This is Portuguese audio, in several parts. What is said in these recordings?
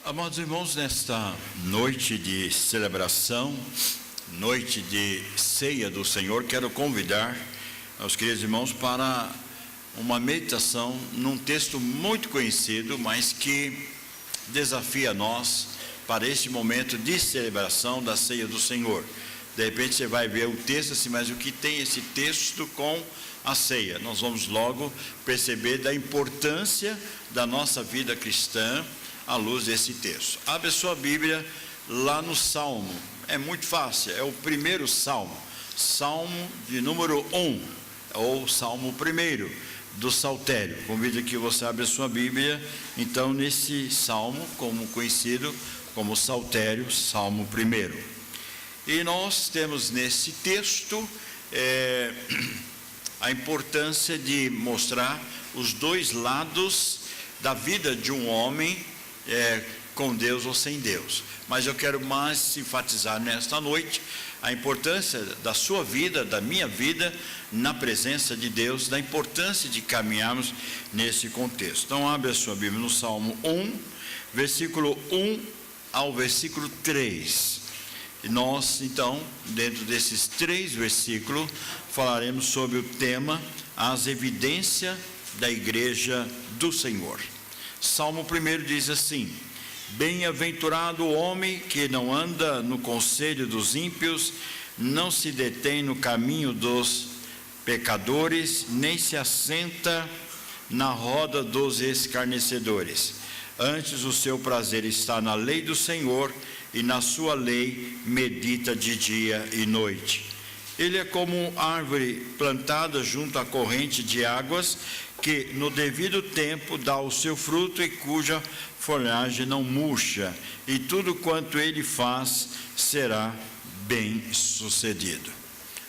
Amados irmãos, nesta noite de celebração, noite de ceia do Senhor, quero convidar os queridos irmãos para uma meditação num texto muito conhecido, mas que desafia nós para este momento de celebração da ceia do Senhor. De repente você vai ver o texto assim, mas o que tem esse texto com a ceia? Nós vamos logo perceber da importância da nossa vida cristã à luz desse texto. Abre sua Bíblia lá no Salmo, é muito fácil, é o primeiro Salmo, Salmo de número 1, ou Salmo 1 do Saltério. Convido que você abra sua Bíblia, então, nesse Salmo, como conhecido como Saltério, Salmo 1. E nós temos nesse texto a importância de mostrar os dois lados da vida de um homem, com Deus ou sem Deus. Mas eu quero mais enfatizar nesta noite a importância da sua vida, da minha vida, na presença de Deus, da importância de caminharmos nesse contexto. Então, abre a sua Bíblia no Salmo 1, versículo 1 ao versículo 3. E nós, então, dentro desses 3 versículos, falaremos sobre o tema, as evidências da Igreja do Senhor. Salmo 1 diz assim: bem-aventurado o homem que não anda no conselho dos ímpios, não se detém no caminho dos pecadores, nem se assenta na roda dos escarnecedores. Antes o seu prazer está na lei do Senhor, e na sua lei medita de dia e noite. Ele é como árvore plantada junto à corrente de águas, que no devido tempo dá o seu fruto e cuja folhagem não murcha, e tudo quanto ele faz será bem sucedido.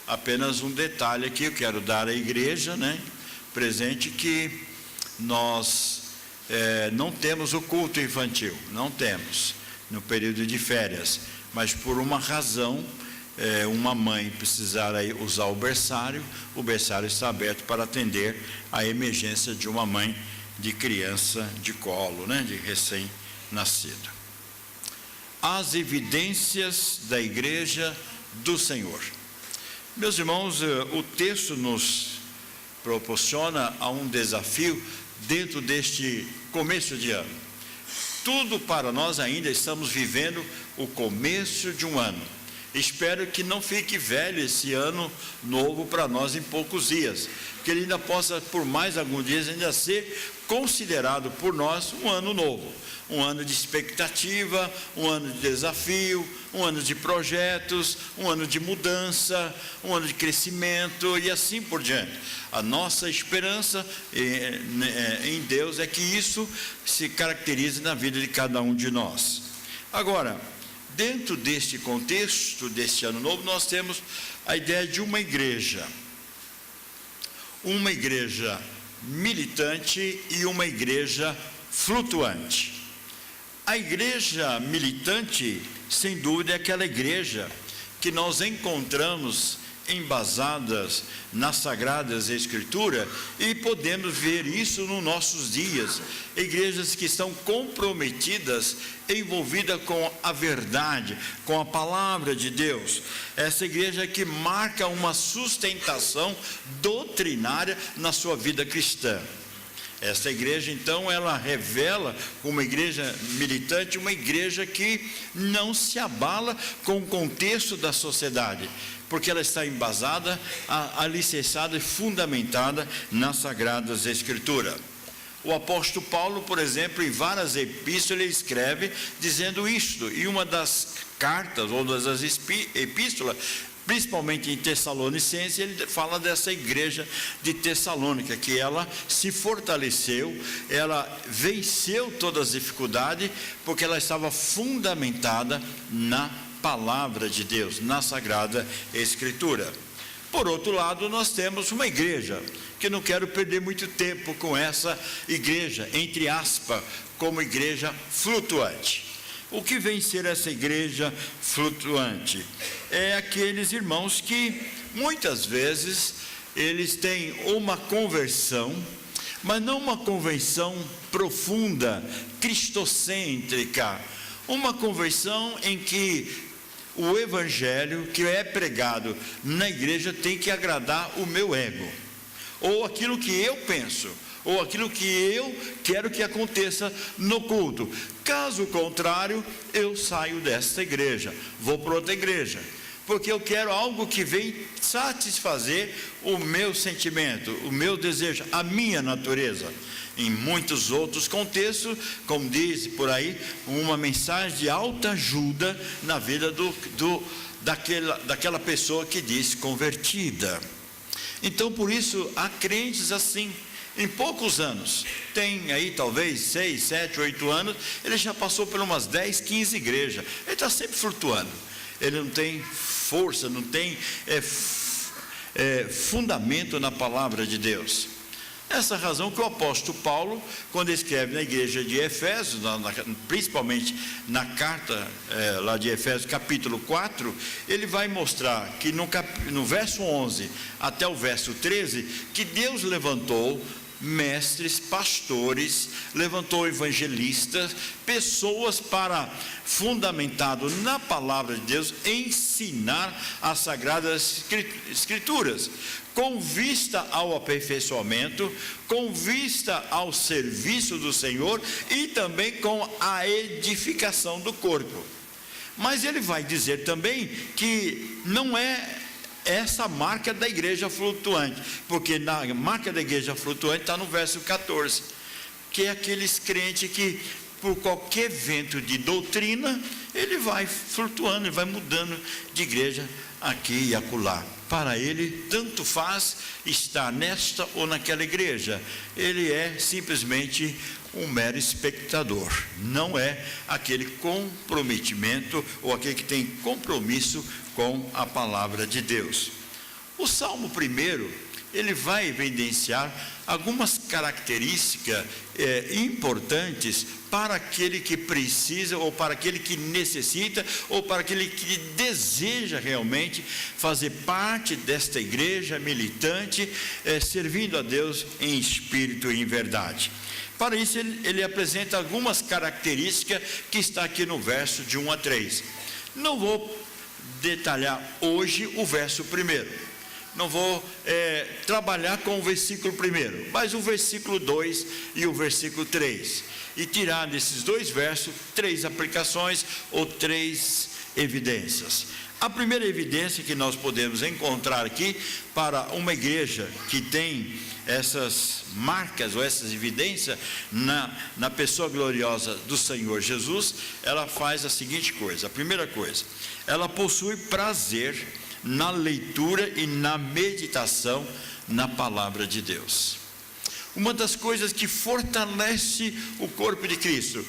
Apenas um detalhe aqui eu quero dar à igreja, presente, que nós não temos o culto infantil, não temos, no período de férias, mas por uma razão, uma mãe precisar usar o berçário está aberto para atender a emergência de uma mãe de criança de colo, de recém-nascido. As evidências da Igreja do Senhor. Meus irmãos, o texto nos proporciona a um desafio dentro deste começo de ano. Tudo para nós ainda estamos vivendo o começo de um ano. Espero que não fique velho esse ano novo para nós em poucos dias, que ele ainda possa, por mais alguns dias, ainda ser considerado por nós um ano novo, um ano de expectativa, um ano de desafio, um ano de projetos, um ano de mudança, um ano de crescimento e assim por diante. A nossa esperança em Deus é que isso se caracterize na vida de cada um de nós. Agora, dentro deste contexto, deste ano novo, nós temos a ideia de uma igreja militante e uma igreja flutuante. A igreja militante, sem dúvida, é aquela igreja que nós encontramos embasadas nas Sagradas Escrituras, e podemos ver isso nos nossos dias, igrejas que estão comprometidas, envolvidas com a verdade, com a palavra de Deus. Essa igreja que marca uma sustentação doutrinária na sua vida cristã. Esta igreja, então, ela revela uma igreja militante, uma igreja que não se abala com o contexto da sociedade, porque ela está embasada, alicerçada e fundamentada nas Sagradas Escrituras. O apóstolo Paulo, por exemplo, em várias epístolas, ele escreve dizendo isto, e uma das cartas, ou das epístolas, principalmente em Tessalonicenses, ele fala dessa igreja de Tessalônica, que ela se fortaleceu, ela venceu todas as dificuldades, porque ela estava fundamentada na palavra de Deus, na Sagrada Escritura. Por outro lado, nós temos uma igreja, que não quero perder muito tempo com essa igreja, entre aspas, como igreja flutuante. O que vem ser essa igreja flutuante? É aqueles irmãos que muitas vezes eles têm uma conversão, mas não uma conversão profunda, cristocêntrica, uma conversão em que o evangelho que é pregado na igreja tem que agradar o meu ego, ou aquilo que eu penso, ou aquilo que eu quero que aconteça no culto. Caso contrário, eu saio desta igreja, vou para outra igreja, porque eu quero algo que vem satisfazer o meu sentimento, o meu desejo, a minha natureza. Em muitos outros contextos, como diz por aí, uma mensagem de alta ajuda na vida daquela pessoa que diz convertida. Então, por isso, há crentes assim. Em poucos anos, tem aí talvez 6, 7, 8 anos, ele já passou por umas 10, 15 igrejas. Ele está sempre flutuando. Ele não tem força, não tem fundamento na palavra de Deus. Essa razão que o apóstolo Paulo, quando escreve na igreja de Efésios, principalmente na carta lá de Efésios capítulo 4, ele vai mostrar que no verso 11 até o verso 13, que Deus levantou mestres, pastores, levantou evangelistas, pessoas para, fundamentado na palavra de Deus, ensinar as sagradas escrituras, com vista ao aperfeiçoamento, com vista ao serviço do Senhor e também com a edificação do corpo. Mas ele vai dizer também que não é essa marca da igreja flutuante, porque na marca da igreja flutuante está no verso 14, que é aqueles crentes que por qualquer vento de doutrina, ele vai flutuando, ele vai mudando de igreja aqui e acolá. Para ele, tanto faz estar nesta ou naquela igreja, ele é simplesmente um mero espectador, não é aquele comprometimento ou aquele que tem compromisso com a palavra de Deus. O Salmo 1, ele vai evidenciar algumas características importantes para aquele que precisa, ou para aquele que necessita, ou para aquele que deseja realmente fazer parte desta igreja militante, servindo a Deus em espírito e em verdade. Para isso ele apresenta algumas características que está aqui no verso de 1 a 3. Não vou detalhar hoje o verso 1. Não vou trabalhar com o versículo 1, mas o versículo 2 e o versículo 3. E tirar desses dois versos 3 aplicações ou 3 evidências. A primeira evidência que nós podemos encontrar aqui para uma igreja que tem essas marcas ou essas evidências na pessoa gloriosa do Senhor Jesus, ela faz a seguinte coisa. A primeira coisa, ela possui prazer na leitura e na meditação na palavra de Deus. Uma das coisas que fortalece o corpo de Cristo,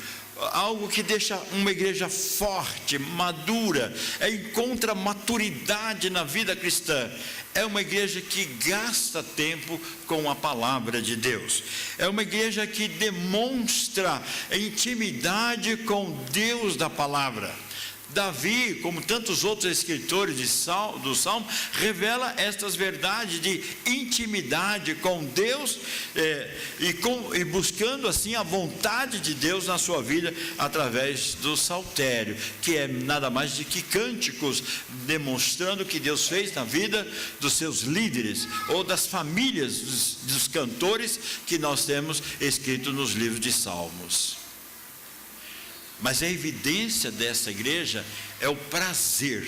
algo que deixa uma igreja forte, madura, encontra maturidade na vida cristã, é uma igreja que gasta tempo com a palavra de Deus, é uma igreja que demonstra intimidade com Deus da palavra. Davi, como tantos outros escritores do Salmo, revela estas verdades de intimidade com Deus e buscando assim a vontade de Deus na sua vida através do saltério, que é nada mais do que cânticos demonstrando o que Deus fez na vida dos seus líderes ou das famílias dos cantores que nós temos escrito nos livros de Salmos. Mas a evidência dessa igreja é o prazer,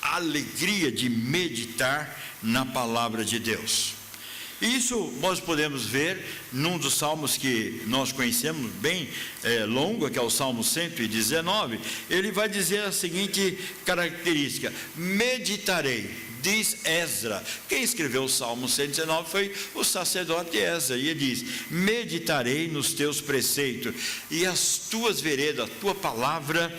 a alegria de meditar na palavra de Deus. Isso nós podemos ver num dos salmos que nós conhecemos bem longo, que é o Salmo 119. Ele vai dizer a seguinte característica: meditarei. Diz Esdra, quem escreveu o Salmo 119 foi o sacerdote Esdra, e ele diz: meditarei nos teus preceitos, e as tuas veredas, a tua palavra,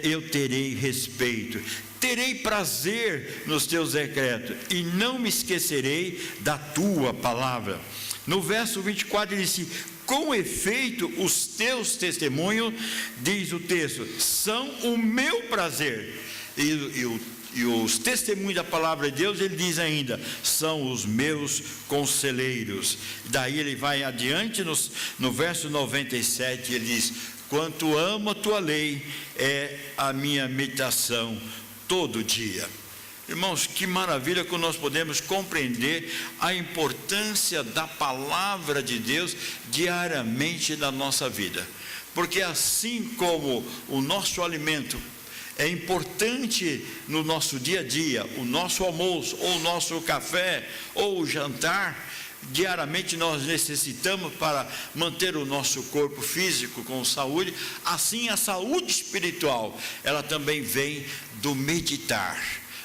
eu terei respeito. Terei prazer nos teus decretos, e não me esquecerei da tua palavra. No verso 24 ele disse: com efeito, os teus testemunhos, diz o texto, são o meu prazer. os testemunhos da palavra de Deus, ele diz ainda, são os meus conselheiros. Daí ele vai adiante no verso 97, ele diz, quanto amo a tua lei, é a minha meditação todo dia. Irmãos, que maravilha que nós podemos compreender a importância da palavra de Deus diariamente na nossa vida. Porque assim como o nosso alimento é importante no nosso dia a dia, o nosso almoço, ou o nosso café, ou o jantar, diariamente nós necessitamos para manter o nosso corpo físico com saúde, assim a saúde espiritual, ela também vem do meditar,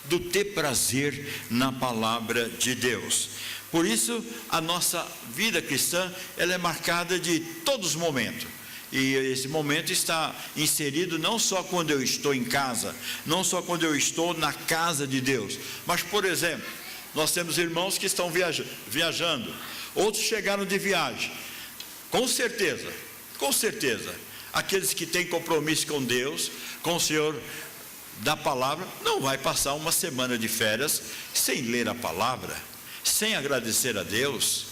do ter prazer na palavra de Deus. Por isso a nossa vida cristã, ela é marcada de todos os momentos. E esse momento está inserido não só quando eu estou em casa, não só quando eu estou na casa de Deus, mas, por exemplo, nós temos irmãos que estão viajando, outros chegaram de viagem. Com certeza, aqueles que têm compromisso com Deus, com o Senhor da palavra, não vai passar uma semana de férias sem ler a palavra, sem agradecer a Deus.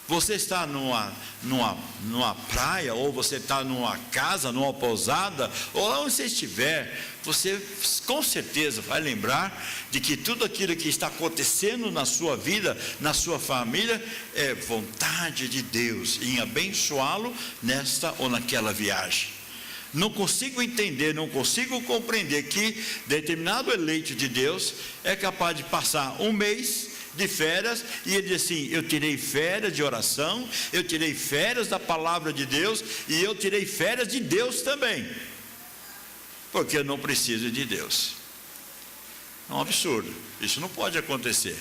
Você está numa praia, ou você está numa casa, numa pousada, ou onde você estiver, você com certeza vai lembrar de que tudo aquilo que está acontecendo na sua vida, na sua família, é vontade de Deus em abençoá-lo nesta ou naquela viagem. Não consigo entender, não consigo compreender que determinado eleito de Deus é capaz de passar um mês de férias, e ele diz assim, eu tirei férias de oração, eu tirei férias da palavra de Deus, e eu tirei férias de Deus também, porque eu não preciso de Deus. É um absurdo, isso não pode acontecer,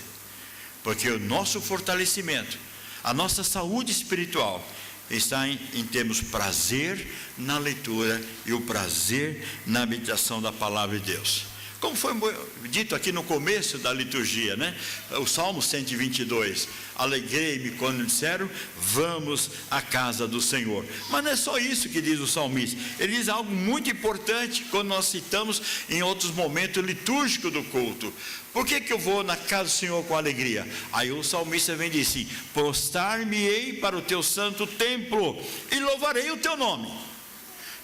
porque o nosso fortalecimento, a nossa saúde espiritual está em termos prazer na leitura e o prazer na meditação da palavra de Deus. Como foi dito aqui no começo da liturgia, né? O Salmo 122, alegrei-me quando disseram, vamos à casa do Senhor. Mas não é só isso que diz o salmista, ele diz algo muito importante quando nós citamos em outros momentos litúrgicos do culto. Por que eu vou na casa do Senhor com alegria? Aí o salmista vem e diz assim, prostrar-me-ei para o teu santo templo e louvarei o teu nome,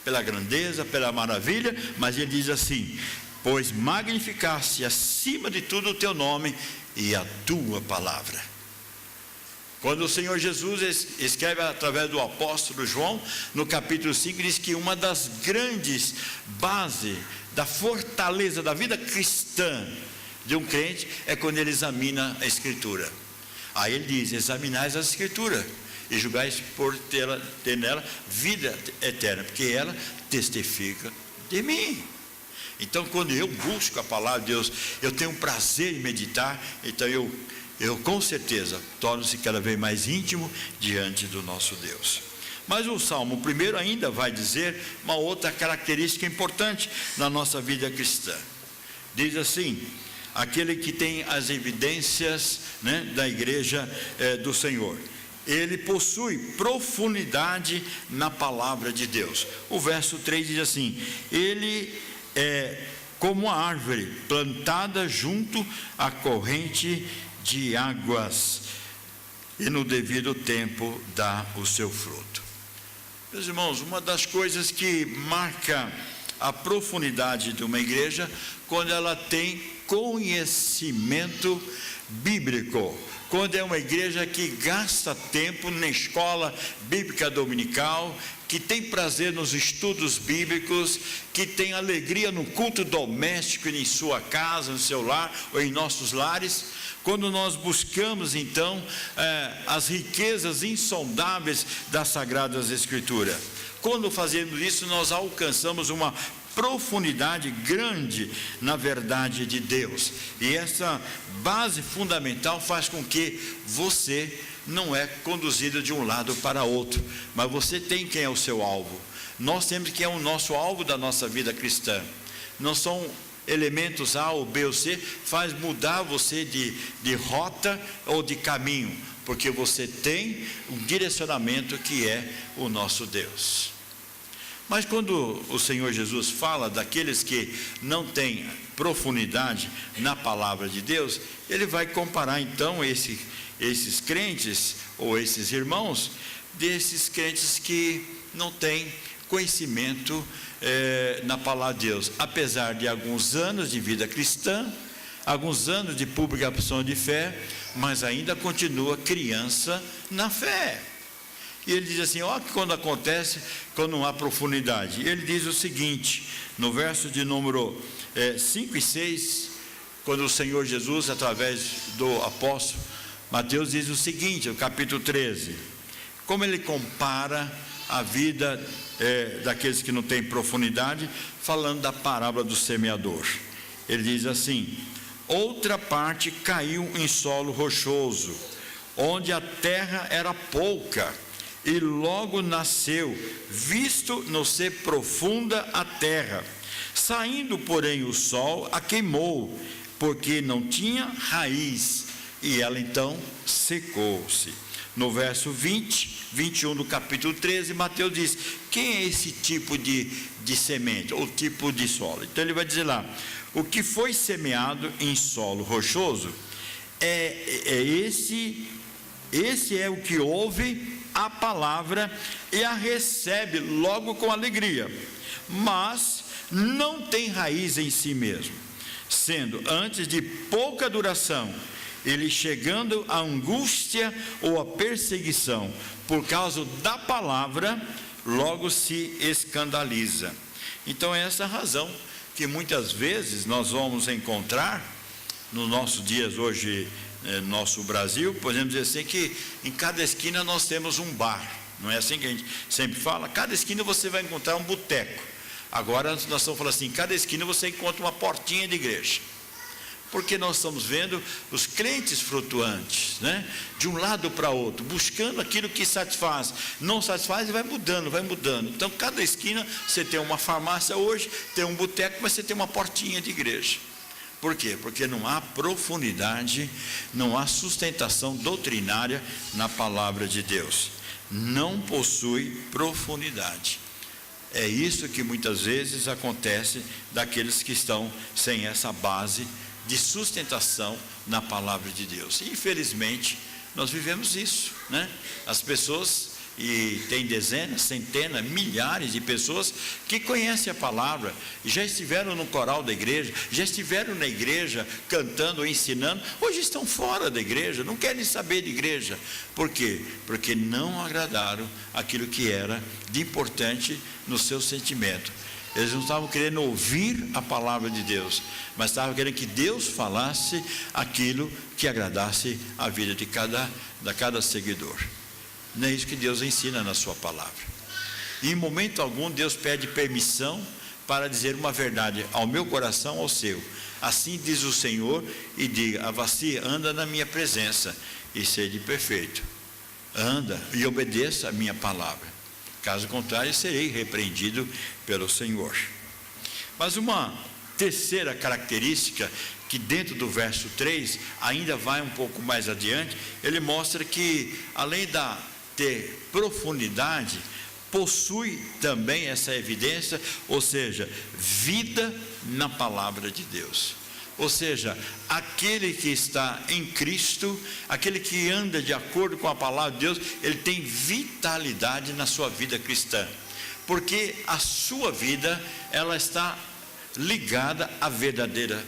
pela grandeza, pela maravilha. Mas ele diz assim, pois magnificaste acima de tudo o teu nome e a tua palavra. Quando o Senhor Jesus escreve através do apóstolo João, no capítulo 5, diz que uma das grandes bases da fortaleza da vida cristã de um crente é quando ele examina a Escritura. Aí ele diz, examinais a Escritura e julgais por ter nela vida eterna, porque ela testifica de mim. Então, quando eu busco a palavra de Deus, eu tenho um prazer em meditar, então eu com certeza torno-se cada vez mais íntimo diante do nosso Deus. Mas o Salmo primeiro ainda vai dizer uma outra característica importante na nossa vida cristã. Diz assim, aquele que tem as evidências, né, da igreja do Senhor, ele possui profundidade na palavra de Deus. O verso 3 diz assim, ele é como a árvore plantada junto à corrente de águas, e no devido tempo dá o seu fruto. Meus irmãos, uma das coisas que marca a profundidade de uma igreja, quando ela tem conhecimento bíblico, quando é uma igreja que gasta tempo na escola bíblica dominical, que tem prazer nos estudos bíblicos, que tem alegria no culto doméstico em sua casa, no seu lar ou em nossos lares. Quando nós buscamos então as riquezas insondáveis das Sagradas Escrituras, quando fazemos isso nós alcançamos uma profundidade grande na verdade de Deus, e essa base fundamental faz com que você não é conduzido de um lado para outro, mas você tem quem é o seu alvo. Nós temos quem é o nosso alvo da nossa vida cristã. Não são elementos A ou B ou C, faz mudar você de rota ou de caminho, porque você tem um direcionamento que é o nosso Deus. Mas quando o Senhor Jesus fala daqueles que não têm profundidade na palavra de Deus, ele vai comparar então esses crentes, ou esses irmãos, desses crentes que não têm conhecimento na palavra de Deus, apesar de alguns anos de vida cristã, alguns anos de publicação de fé, mas ainda continua criança na fé. E ele diz assim, olha que quando acontece, quando não há profundidade. Ele diz o seguinte, no verso de número 5 e 6, quando o Senhor Jesus, através do apóstolo Mateus, diz o seguinte, no capítulo 13, como ele compara a vida daqueles que não têm profundidade, falando da parábola do semeador. Ele diz assim, outra parte caiu em solo rochoso, onde a terra era pouca, e logo nasceu, visto não ser profunda a terra. Saindo, porém, o sol a queimou, porque não tinha raiz, e ela então secou-se. No verso 21 do capítulo 13, Mateus diz, quem é esse tipo de semente, ou tipo de solo? Então ele vai dizer lá, o que foi semeado em solo rochoso, esse é o que ouve a palavra e a recebe logo com alegria, mas não tem raiz em si mesmo, sendo antes de pouca duração, ele chegando à angústia ou à perseguição, por causa da palavra, logo se escandaliza. Então é essa a razão que muitas vezes nós vamos encontrar nos nossos dias hoje, no nosso Brasil, podemos dizer assim, que em cada esquina nós temos um bar, não é assim que a gente sempre fala? Cada esquina você vai encontrar um boteco. Agora nós estamos falando assim, em cada esquina você encontra uma portinha de igreja, porque nós estamos vendo os crentes flutuantes, né? De um lado para outro, buscando aquilo que satisfaz, não satisfaz e vai mudando, então cada esquina você tem uma farmácia hoje, tem um boteco, mas você tem uma portinha de igreja. Por quê? Porque não há profundidade, não há sustentação doutrinária na palavra de Deus, não possui profundidade. É isso que muitas vezes acontece daqueles que estão sem essa base de sustentação na palavra de Deus. Infelizmente, nós vivemos isso, né? As pessoas, e tem dezenas, centenas, milhares de pessoas que conhecem a palavra, já estiveram no coral da igreja, já estiveram na igreja cantando ou ensinando, hoje estão fora da igreja, não querem saber de igreja. Por quê? Porque não agradaram aquilo que era de importante no seu sentimento. Eles não estavam querendo ouvir a palavra de Deus, mas estavam querendo que Deus falasse aquilo que agradasse a vida de cada seguidor. Não é isso que Deus ensina na sua palavra. E em momento algum Deus pede permissão para dizer uma verdade ao meu coração, ao seu. Assim diz o Senhor, e diga, Avassi, anda na minha presença e sede perfeito. Anda e obedeça a minha palavra. Caso contrário, serei repreendido pelo Senhor. Mas uma terceira característica, que dentro do verso 3, ainda vai um pouco mais adiante, ele mostra que, além de ter profundidade, possui também essa evidência, ou seja, vida na palavra de Deus. Ou seja, aquele que está em Cristo, aquele que anda de acordo com a palavra de Deus, ele tem vitalidade na sua vida cristã, porque a sua vida, ela está ligada à verdadeira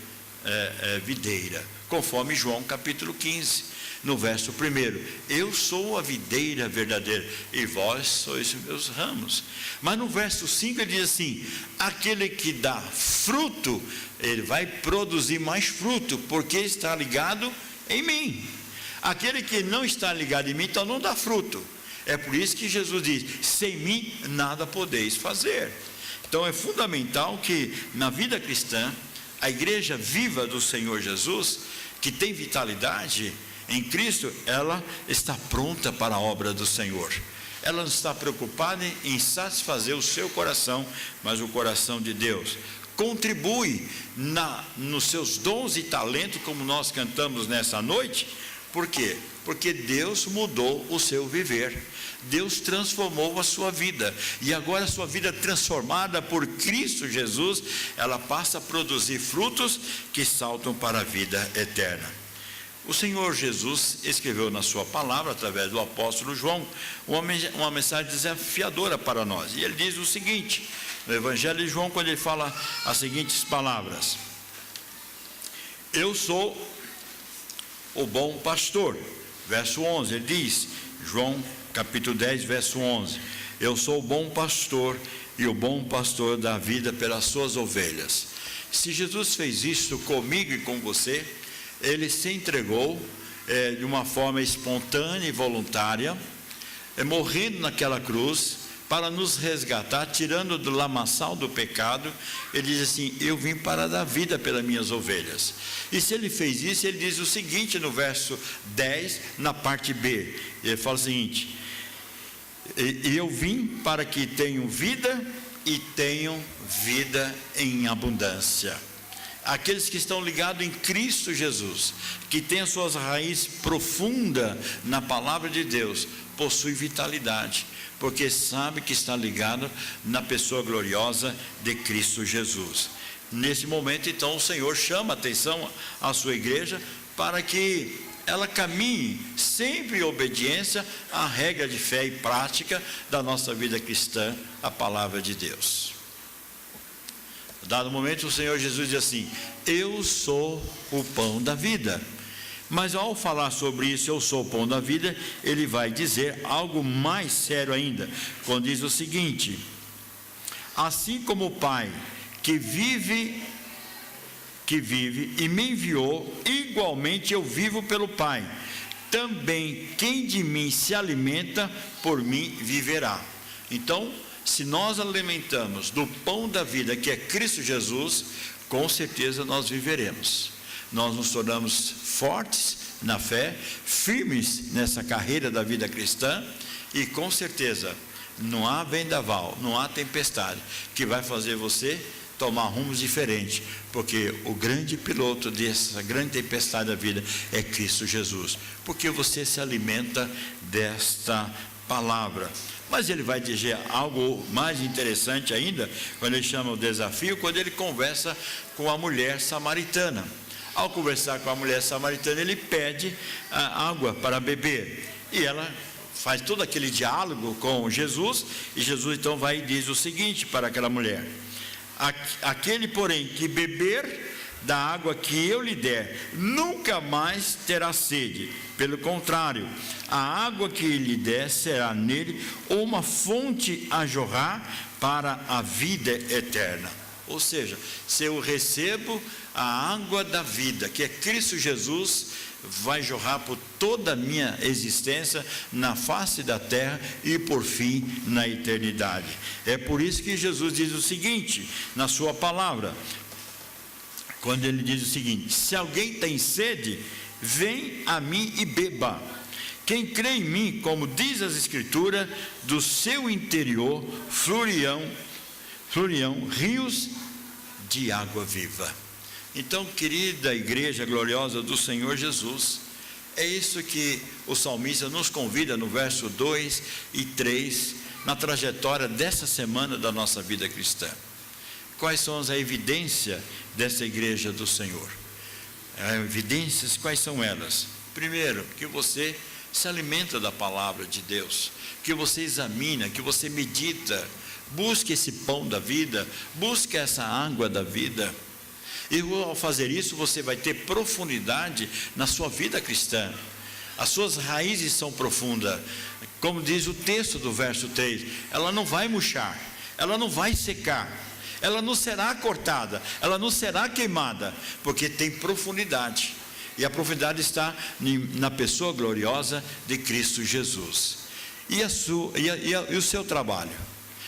videira, conforme João capítulo 15, no verso 1, eu sou a videira verdadeira, e vós sois os meus ramos. Mas no verso 5 ele diz assim, aquele que dá fruto, ele vai produzir mais fruto, porque está ligado em mim. Aquele que não está ligado em mim, então não dá fruto. É por isso que Jesus diz, sem mim nada podeis fazer. Então é fundamental que na vida cristã, a igreja viva do Senhor Jesus, que tem vitalidade em Cristo, ela está pronta para a obra do Senhor. Ela não está preocupada em satisfazer o seu coração, mas o coração de Deus. Contribui nos seus dons e talentos, como nós cantamos nessa noite, Por quê? Porque Deus mudou o seu viver, Deus transformou a sua vida, e agora a sua vida transformada por Cristo Jesus, ela passa a produzir frutos que saltam para a vida eterna. O Senhor Jesus escreveu na sua palavra, através do apóstolo João, uma mensagem desafiadora para nós, e ele diz o seguinte, no Evangelho de João, quando ele fala as seguintes palavras: eu sou o bom pastor. Verso 11, ele diz, João capítulo 10, verso 11, eu sou o bom pastor, e o bom pastor dá vida pelas suas ovelhas. Se Jesus fez isso comigo e com você, ele se entregou de uma forma espontânea e voluntária, morrendo naquela cruz, para nos resgatar, tirando do lamaçal do pecado. Ele diz assim, eu vim para dar vida pelas minhas ovelhas. E se ele fez isso, ele diz o seguinte no verso 10, na parte B, ele fala o seguinte, eu vim para que tenham vida e tenham vida em abundância. Aqueles que estão ligados em Cristo Jesus, que têm as suas raízes profundas na palavra de Deus, possuem vitalidade, porque sabe que está ligado na pessoa gloriosa de Cristo Jesus. Nesse momento, então, o Senhor chama a atenção à sua igreja para que ela caminhe sempre em obediência à regra de fé e prática da nossa vida cristã, a palavra de Deus. Dado momento, o Senhor Jesus diz assim, eu sou o pão da vida. Mas ao falar sobre isso, eu sou o pão da vida, ele vai dizer algo mais sério ainda, quando diz o seguinte, assim como o Pai que vive e me enviou, igualmente eu vivo pelo Pai, também quem de mim se alimenta, por mim viverá. Então, se nós alimentamos do pão da vida, que é Cristo Jesus, com certeza nós viveremos. Nós nos tornamos fortes na fé, firmes nessa carreira da vida cristã, e com certeza não há vendaval, não há tempestade que vai fazer você tomar rumos diferentes, porque o grande piloto dessa grande tempestade da vida é Cristo Jesus, porque você se alimenta desta palavra. Mas ele vai dizer algo mais interessante ainda, quando ele chama o desafio, quando ele conversa com a mulher samaritana. Ao conversar com a mulher samaritana, ele pede água para beber, e ela faz todo aquele diálogo com Jesus, e Jesus então vai e diz o seguinte para aquela mulher, aquele porém que beber da água que eu lhe der, nunca mais terá sede, pelo contrário, a água que lhe der será nele uma fonte a jorrar para a vida eterna. Ou seja, se eu recebo a água da vida, que é Cristo Jesus, vai jorrar por toda a minha existência na face da terra e por fim na eternidade. É por isso que Jesus diz o seguinte na sua palavra, quando ele diz o seguinte, se alguém tem sede, vem a mim e beba. Quem crê em mim, como diz as escrituras, do seu interior fluirão rios de água viva. Então, querida igreja gloriosa do Senhor Jesus, é isso que o salmista nos convida no verso 2 e 3, na trajetória dessa semana da nossa vida cristã. Quais são as evidências dessa igreja do Senhor? As evidências, quais são elas? Primeiro, que você se alimenta da palavra de Deus, que você examina, que você medita, busque esse pão da vida, busque essa água da vida. E ao fazer isso, você vai ter profundidade na sua vida cristã. As suas raízes são profundas. Como diz o texto do verso 3, ela não vai murchar, ela não vai secar, ela não será cortada, ela não será queimada, porque tem profundidade. E a profundidade está na pessoa gloriosa de Cristo Jesus. E o seu trabalho,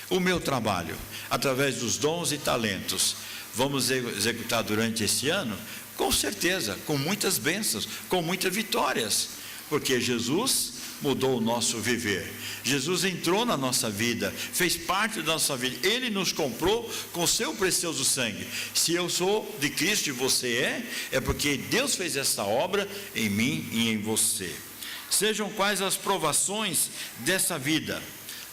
o meu trabalho, através dos dons e talentos, vamos executar durante esse ano? Com certeza, com muitas bênçãos, com muitas vitórias, porque Jesus mudou o nosso viver. Jesus entrou na nossa vida, fez parte da nossa vida. Ele nos comprou com seu precioso sangue. Se eu sou de Cristo e você é porque Deus fez essa obra em mim e em você. Sejam quais as provações dessa vida,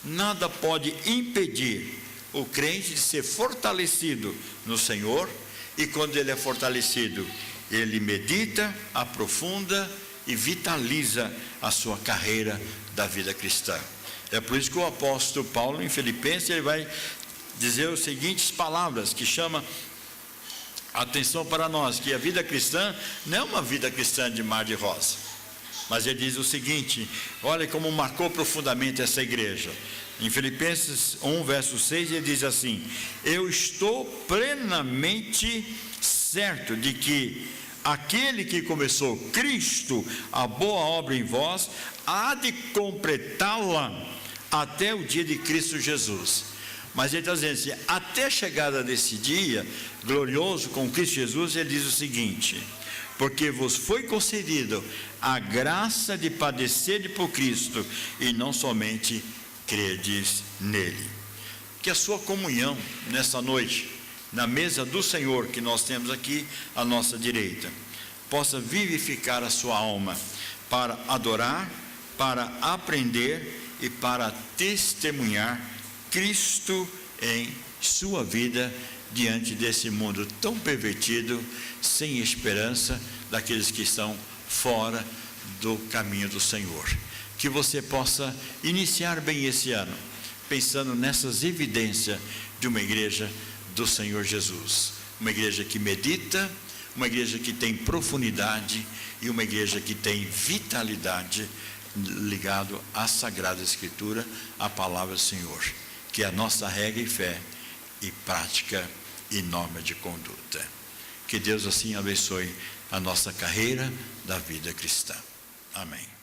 nada pode impedir o crente de ser fortalecido no Senhor. E quando ele é fortalecido, ele medita, aprofunda e vitaliza a sua carreira da vida cristã. É por isso que o apóstolo Paulo, em Filipenses, ele vai dizer as seguintes palavras, que chama a atenção para nós, que a vida cristã não é uma vida cristã de mar de rosa. Mas ele diz o seguinte, olha como marcou profundamente essa igreja. Em Filipenses 1, verso 6, ele diz assim: eu estou plenamente certo de que aquele que começou, Cristo, a boa obra em vós, há de completá-la até o dia de Cristo Jesus. Mas ele está dizendo assim, até a chegada desse dia glorioso com Cristo Jesus, ele diz o seguinte: porque vos foi concedido a graça de padecer por Cristo, e não somente credes nele. Que a sua comunhão nessa noite, na mesa do Senhor que nós temos aqui à nossa direita, possa vivificar a sua alma para adorar, para aprender e para testemunhar Cristo em sua vida diante desse mundo tão pervertido, sem esperança, daqueles que estão fora do caminho do Senhor. Que você possa iniciar bem esse ano, pensando nessas evidências de uma igreja do Senhor Jesus, uma igreja que medita, uma igreja que tem profundidade e uma igreja que tem vitalidade ligado à Sagrada Escritura, à palavra do Senhor, que é a nossa regra e fé e prática e norma de conduta. Que Deus assim abençoe a nossa carreira da vida cristã. Amém.